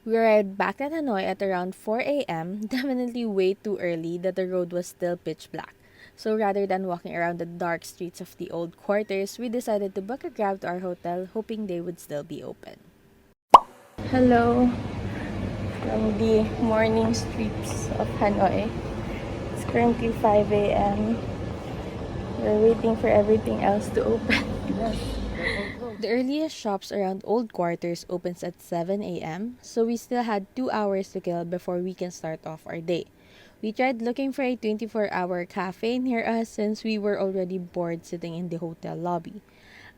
We arrived back at Hanoi at around 4 a.m., definitely way too early that the road was still pitch black. So rather than walking around the dark streets of the old quarters, we decided to book a grab to our hotel, hoping they would still be open. Hello from the morning streets of Hanoi. It's currently 5 a.m. We're waiting for everything else to open. The earliest shops around old quarters opens at 7 a.m., so we still had 2 hours to kill before we can start off our day. We tried looking for a 24-hour cafe near us since we were already bored sitting in the hotel lobby.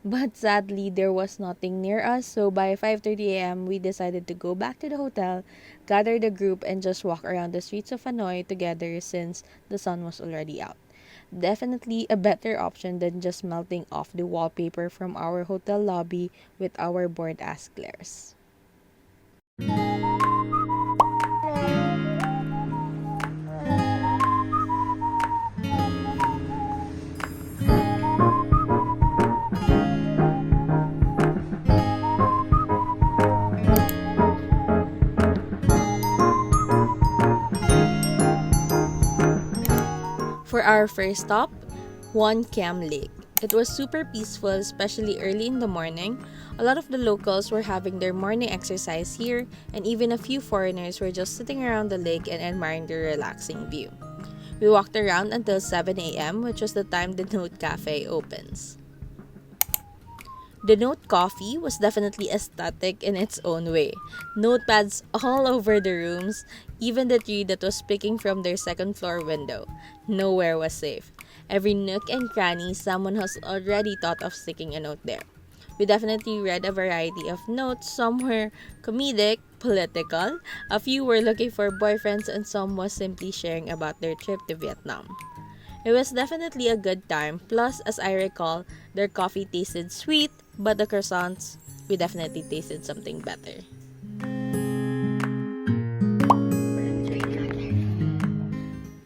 But sadly, there was nothing near us, so by 5:30 a.m., we decided to go back to the hotel, gather the group, and just walk around the streets of Hanoi together since the sun was already out. Definitely a better option than just melting off the wallpaper from our hotel lobby with our bored ass glares. For our first stop, One Cam Lake. It was super peaceful, especially early in the morning. A lot of the locals were having their morning exercise here, and even a few foreigners were just sitting around the lake and admiring the relaxing view. We walked around until 7 a.m., which was the time the Note Cafe opens. The Note coffee was definitely aesthetic in its own way. Notepads all over the rooms, even the tree that was peeking from their second floor window. Nowhere was safe. Every nook and cranny, someone has already thought of sticking a note there. We definitely read a variety of notes. Some were comedic, political, a few were looking for boyfriends, and some was simply sharing about their trip to Vietnam. It was definitely a good time. Plus, as I recall, their coffee tasted sweet, but the croissants, we definitely tasted something better.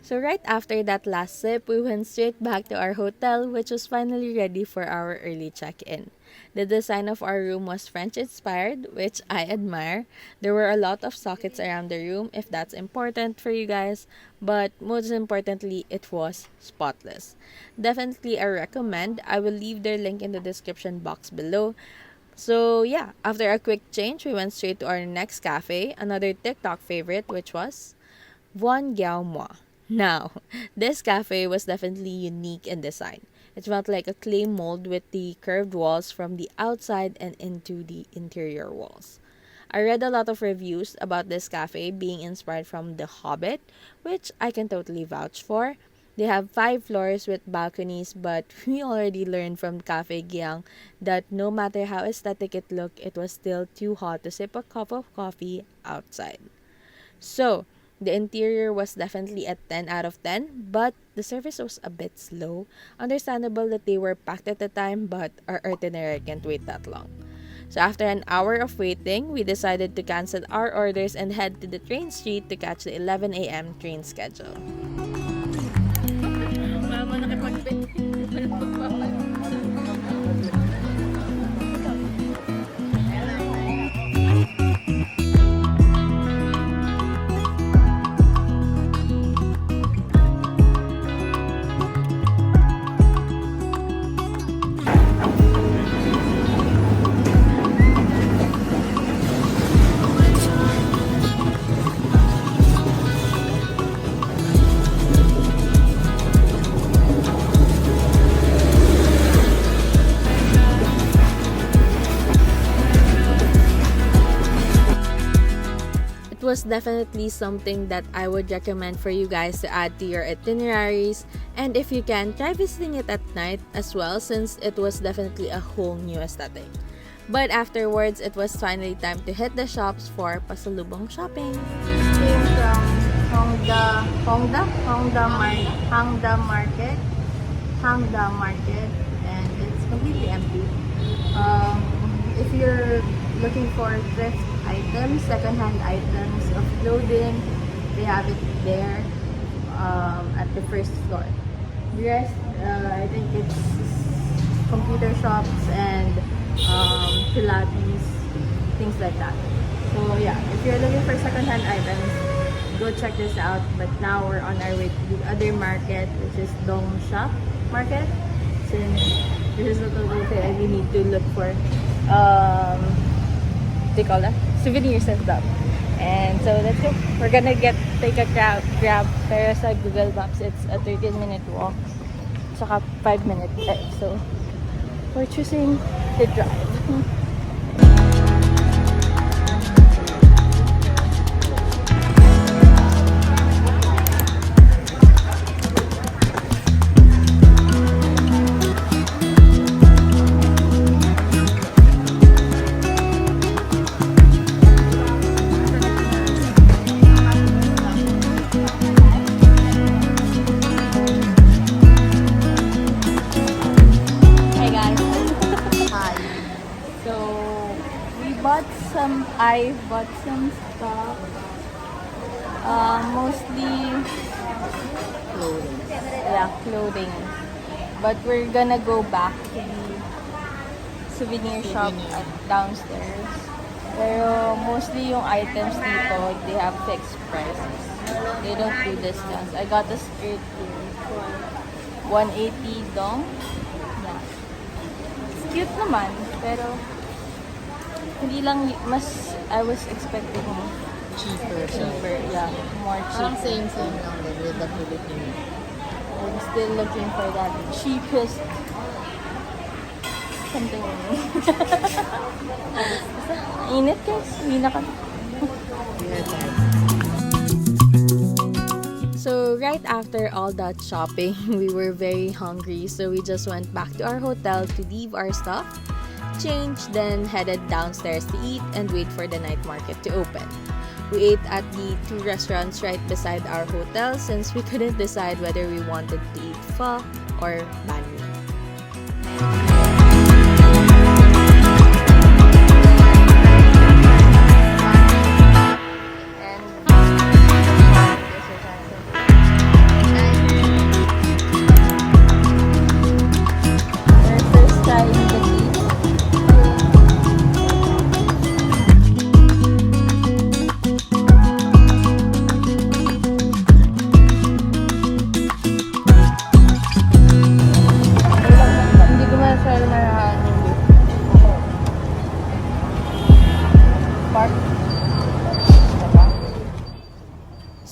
So right after that last sip, we went straight back to our hotel, which was finally ready for our early check-in. The design of our room was French-inspired, which I admire. There were a lot of sockets around the room, if that's important for you guys, but most importantly, it was spotless. Definitely a recommend. I will leave their link in the description box below. So yeah, after a quick change, we went straight to our next cafe, another TikTok favorite, which was Von Giao Moi. Now, this cafe was definitely unique in design. It felt like a clay mold with the curved walls from the outside and into the interior walls. I read a lot of reviews about this cafe being inspired from The Hobbit, which I can totally vouch for. They have 5 floors with balconies, but we already learned from Cafe Giang that no matter how aesthetic it looked, it was still too hot to sip a cup of coffee outside. So, the interior was definitely a 10 out of 10, but the service was a bit slow. Understandable that they were packed at the time, but our itinerary can't wait that long. So after an hour of waiting, we decided to cancel our orders and head to the train street to catch the 11 a.m. train schedule. Was definitely something that I would recommend for you guys to add to your itineraries, and if you can, try visiting it at night as well, since it was definitely a whole new aesthetic. But afterwards, it was finally time to hit the shops for pasalubong shopping. This came from Hangda Market, and it's completely empty. If you're looking for thrift items, second-hand items of clothing, they have it there at the first floor. The rest, I think it's computer shops and Pilates, things like that. So yeah, if you're looking for secondhand items, go check this out. But now we're on our way to the other market, which is Dong Shop Market. Since this is a total fair, we need to look for what do you call that? Souvenirs and stuff. And so let's go. We're gonna take a grab. Pero sa Google Maps, it's a 13-minute walk. Saka 5-minute drive. So we're choosing the drive. I bought some stuff, mostly Clothing. clothing. But we're gonna go back to the souvenir shop at downstairs. Pero mostly yung items dito, they have fixed prices. They don't do discounts. I got a skirt here for 180 dong. Yeah. It's cute naman, pero hindi lang mas I was expecting Cheaper. yeah, more Parang cheap. same lang din with the Philippine. I'm still looking for that cheapest something. Init guys, hindi na ka. So right after all that shopping, we were very hungry, so we just went back to our hotel to leave our stuff, change, then headed downstairs to eat and wait for the night market to open. We ate at the two restaurants right beside our hotel since we couldn't decide whether we wanted to eat pho or banh mi.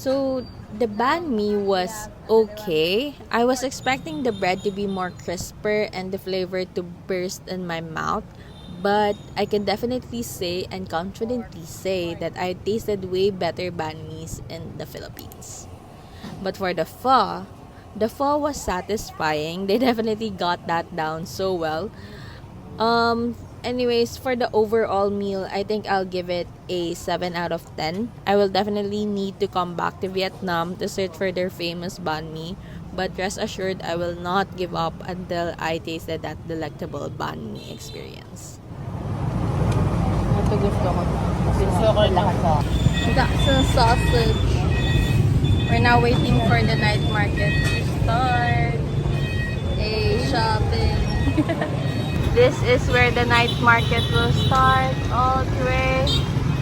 So the banh mi was okay. I was expecting the bread to be more crisper and the flavor to burst in my mouth, but I can definitely say and confidently say that I tasted way better banh mis in the Philippines. But for the pho was satisfying. They definitely got that down so well. Anyways, for the overall meal, I think I'll give it a 7 out of 10. I will definitely need to come back to Vietnam to search for their famous banh mi, but rest assured I will not give up until I tasted that delectable banh mi experience. Ito gusto ko. Gusto ko lahat sa Got some sausage. We're now waiting for the night market to start. Shopping. This is where the night market will start, all the way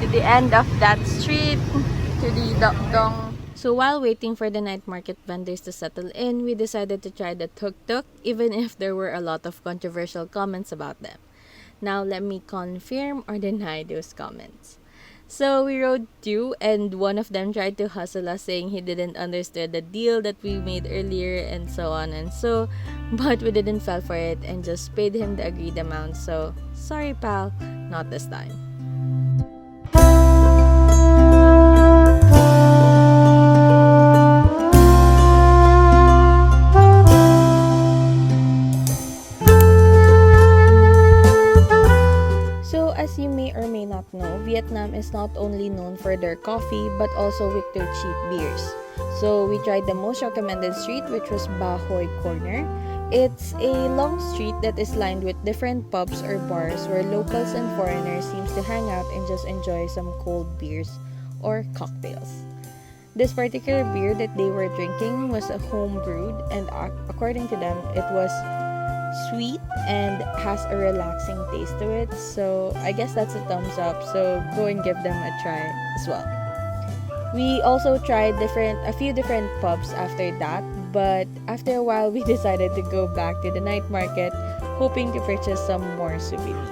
to the end of that street, to the Dong. So while waiting for the night market vendors to settle in, we decided to try the tuk-tuk, even if there were a lot of controversial comments about them. Now let me confirm or deny those comments. So we rode through, and one of them tried to hustle us, saying he didn't understand the deal that we made earlier, and so on and so. But we didn't fall for it and just paid him the agreed amount. So sorry, pal, not this time. As you may or may not know, Vietnam is not only known for their coffee but also with their cheap beers. So we tried the most recommended street, which was Ba Hoi Corner. It's a long street that is lined with different pubs or bars where locals and foreigners seems to hang out and just enjoy some cold beers or cocktails. This particular beer that they were drinking was a home brewed, and according to them, it was sweet and has a relaxing taste to it. So I guess that's a thumbs up. So go and give them a try as well. We also tried a few different pubs after that, but after a while we decided to go back to the night market, hoping to purchase some more souvenirs.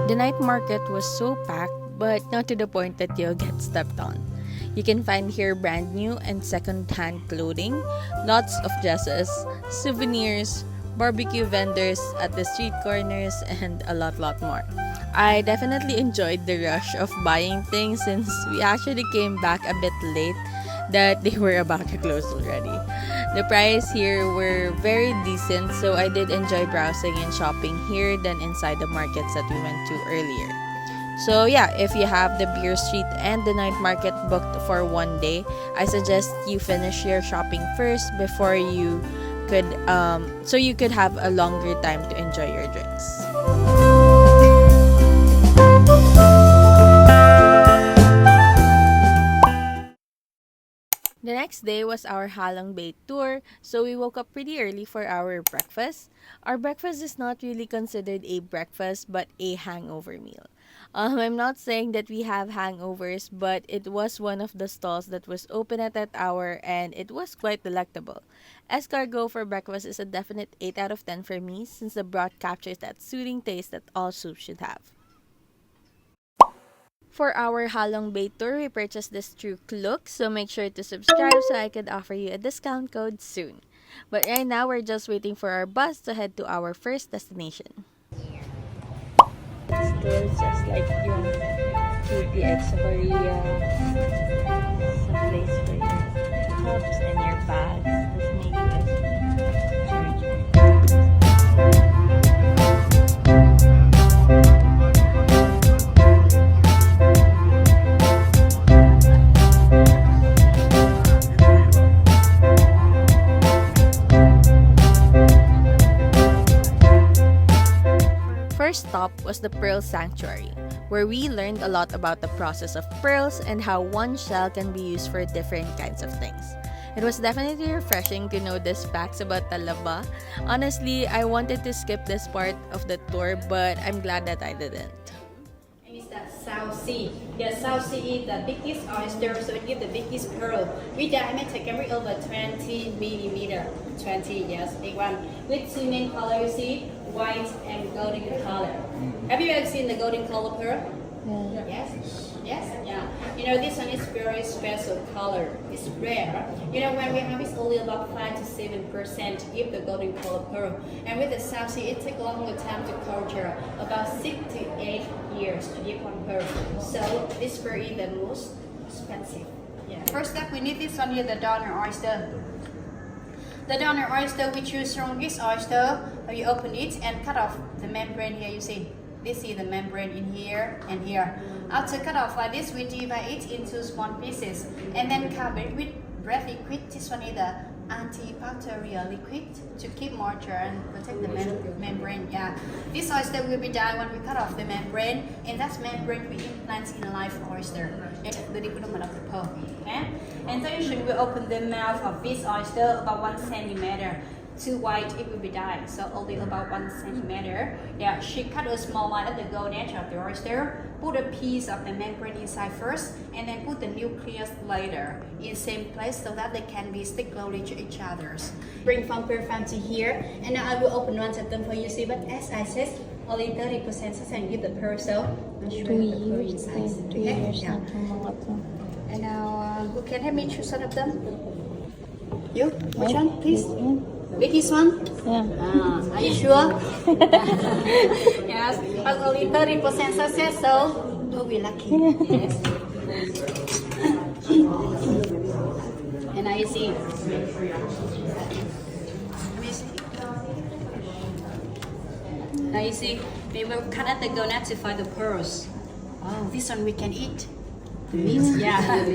The night market was so packed, but not to the point that you'll get stepped on. You can find here brand new and second-hand clothing, lots of dresses, souvenirs, barbecue vendors at the street corners, and a lot more. I definitely enjoyed the rush of buying things since we actually came back a bit late that they were about to close already. The prices here were very decent, so I did enjoy browsing and shopping here than inside the markets that we went to earlier. So yeah, if you have the beer street and the night market booked for one day, I suggest you finish your shopping first before you could so you could have a longer time to enjoy your drinks. The next day was our HaLong Bay tour, so we woke up pretty early for our breakfast. Our breakfast is not really considered a breakfast but a hangover meal. I'm not saying that we have hangovers, but it was one of the stalls that was open at that hour and it was quite delectable. Escargot for breakfast is a definite 8 out of 10 for me since the broth captures that soothing taste that all soup should have. For our HaLong Bay tour, we purchased this through Klook, so make sure to subscribe so I could offer you a discount code soon. But right now, we're just waiting for our bus to head to our first destination. Still just like yung TTX Korea, some place for your cups and your bags. This may be charger. First stop was the Pearl Sanctuary, where we learned a lot about the process of pearls and how one shell can be used for different kinds of things. It was definitely refreshing to know these facts about Talaba. Honestly, I wanted to skip this part of the tour, but I'm glad that I didn't. Is that South Sea? Yeah, South Sea is the biggest oyster, so it gives the biggest pearl. With diameter can be over 20 millimeter. 20, yes, big one. With two main colors, you see, white and golden color. Have you ever seen the golden color pearl? Yeah. Yes? Yes? Yeah. You know, this one is very special color. It's rare. You know, when we have it's only about 5 to 7% give the golden color pearl. And with the South Sea, it takes a longer time to culture, about 6 to 8 years to give one pearl. So this pearl is the most expensive. Yeah. First up, we need this one here, the donor oyster. The donor oyster, we choose strongest oyster. You open it and cut off the membrane here, you see. This is the membrane in here and here. After cut off like this, we divide it into small pieces and then cover it with breath liquid. This one is the antibacterial liquid to keep moisture and protect the membrane. Yeah, this oyster will be dyed when we cut off the membrane, and that membrane we implant in a live oyster. Okay? And then you should open the mouth of this oyster about 1 centimeter. Too wide, it will be dyed, so only about 1 centimeter. Yeah, she cut a small line at the gold edge of the oyster, put a piece of the membrane inside first, and then put the nucleus later in same place so that they can be stick closely to each other's. Bring from perfume to here, and now I will open one of them for you see, but as I said, only 30% success give the pearl, so I'll show you the pearl size. Okay? Yeah. And now, who can help me choose one of them? You? Which one, please? Biggest one? Yeah. Are you sure? Yes, but only 30% success, so we'll be lucky. Yes. And now you see. Now you see, we will cut at the donut to find the pearls. Oh, this one we can eat. Meat, yeah.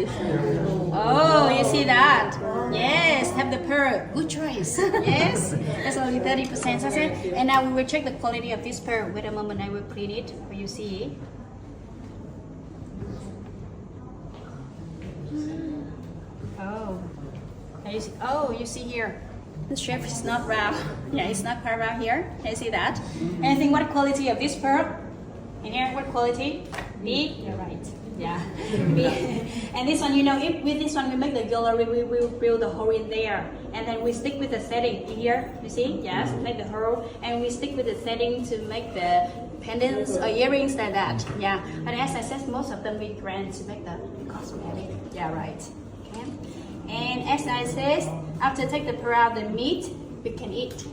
Oh, you see that? Yes, have the pearl. Good choice. Yes, that's only 30%. And now we will check the quality of this pearl. Wait a moment, I will clean it for you see. Oh, you see here. The shape is not round. Yeah, it's not quite round here. Can you see that? Anything? What quality of this pearl? In here, what quality? B. You're right. Yeah. B. And this one, you know, if with this one we make the jewelry, we will build the hole in there, and then we stick with the setting in here. You see? Yes. Make the hole, and we stick with the setting to make the pendants or earrings like that. Yeah. But as I said, most of them we grant to make the cosmetic. Yeah. Right. Okay. And as I said, after take the pearl out the meat, we can eat.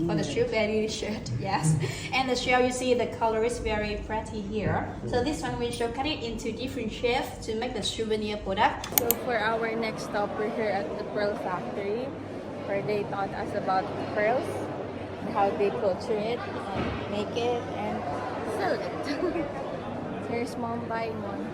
For the strawberry shirt, yes. And the shell, you see the color is very pretty here. So this one we shall cut it into different shapes to make the souvenir product. So for our next stop, we're here at the Pearl Factory, where they taught us about pearls, and how they culture it, and make it, and sell it. Here's Mom buying one.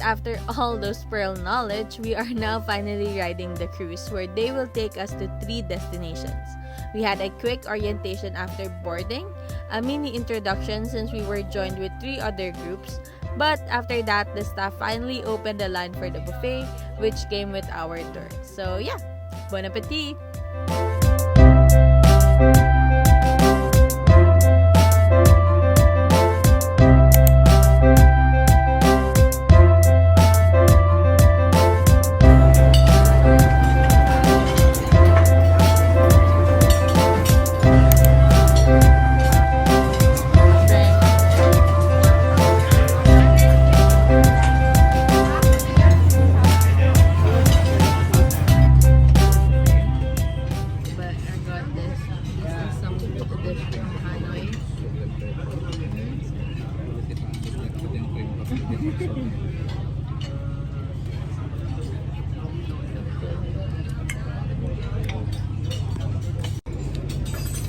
After all those pearl knowledge, we are now finally riding the cruise where they will take us to 3 destinations. We had a quick orientation after boarding, a mini introduction since we were joined with 3 other groups, but after that, the staff finally opened the line for the buffet, which came with our tour. So yeah, bon appetit!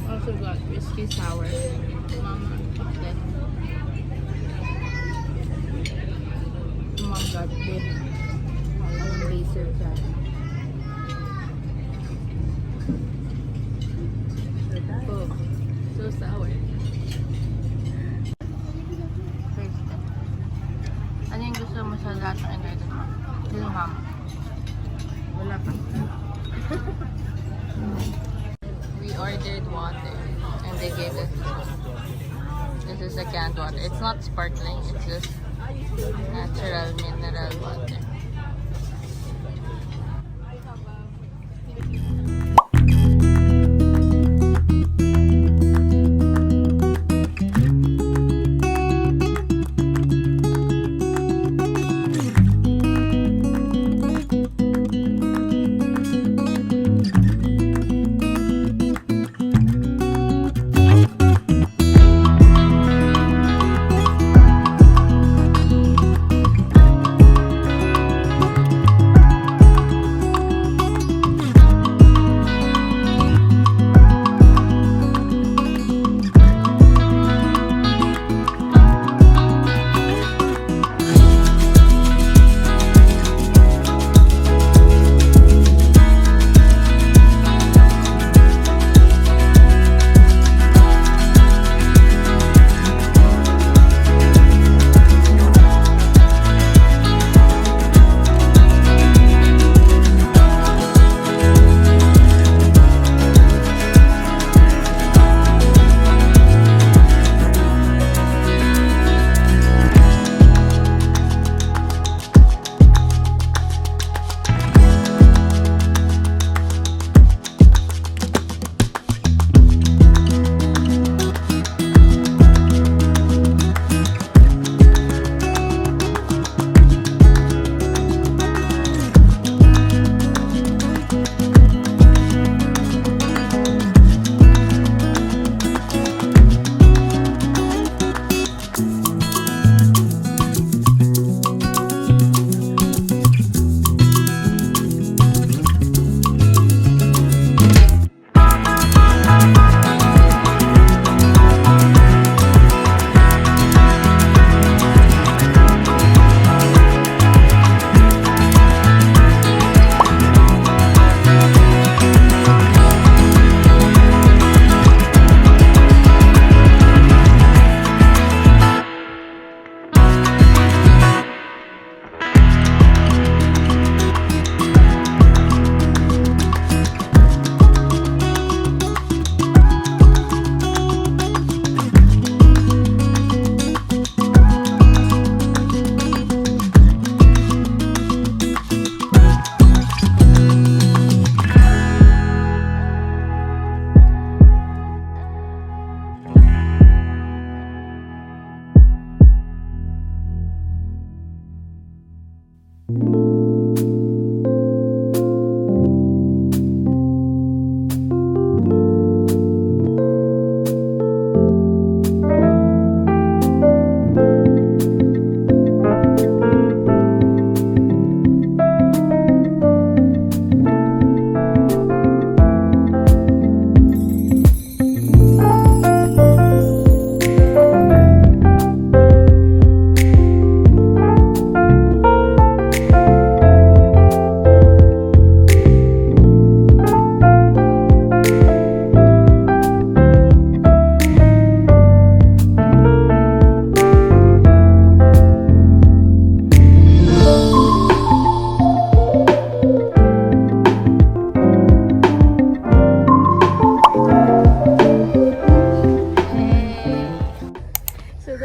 Also got whiskey sour. Mama got that. Mom got this HaLong Bay surprise. Oh, so sour. Ano yung gusto mo sa lahat ng ingredients mo? Sino, Mom? Wala pa. We ordered water and they gave us this is a canned water. It's not sparkling, it's just natural mineral water.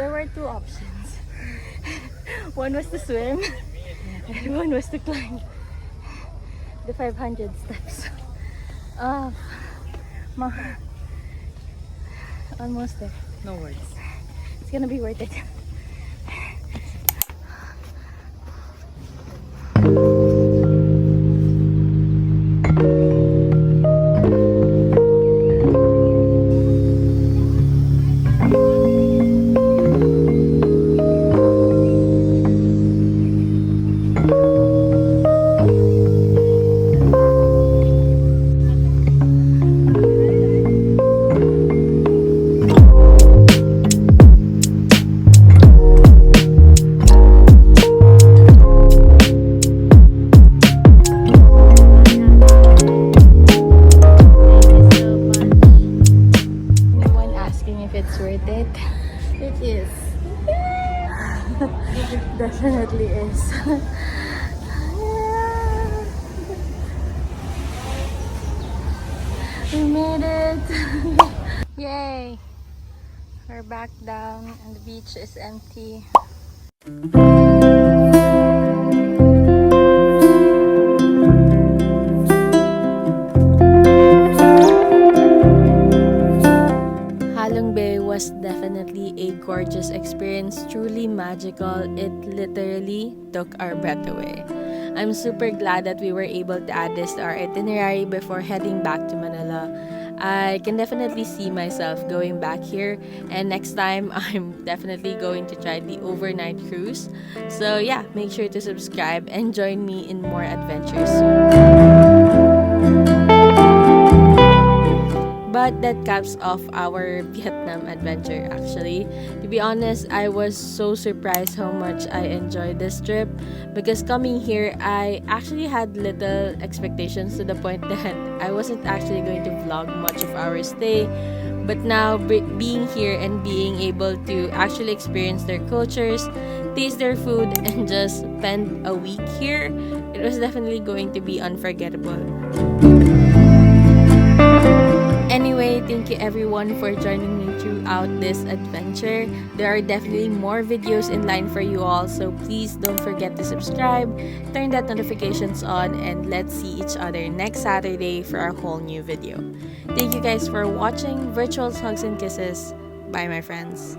there were two options. One was to swim, and one was to climb the 500 steps. Ma, almost there. No words. It's gonna be worth it. Anyone asking if it's worth it? It is. Definitely is. We made it! Yay! We're back down and the beach is empty. HaLong Bay was definitely a gorgeous experience, truly magical. It literally took our breath away. I'm super glad that we were able to add this to our itinerary before heading back to Manila. I can definitely see myself going back here, and next time I'm definitely going to try the overnight cruise. So yeah, make sure to subscribe and join me in more adventures soon. But that caps off our Vietnam adventure actually. To be honest, I was so surprised how much I enjoyed this trip, because coming here, I actually had little expectations to the point that I wasn't actually going to vlog much of our stay. But now, being here and being able to actually experience their cultures, taste their food, and just spend a week here, it was definitely going to be unforgettable. Anyway, thank you everyone for joining me throughout this adventure. There are definitely more videos in line for you all, so please don't forget to subscribe, turn that notifications on, and let's see each other next Saturday for a whole new video. Thank you guys for watching. Virtual hugs and kisses. Bye, my friends.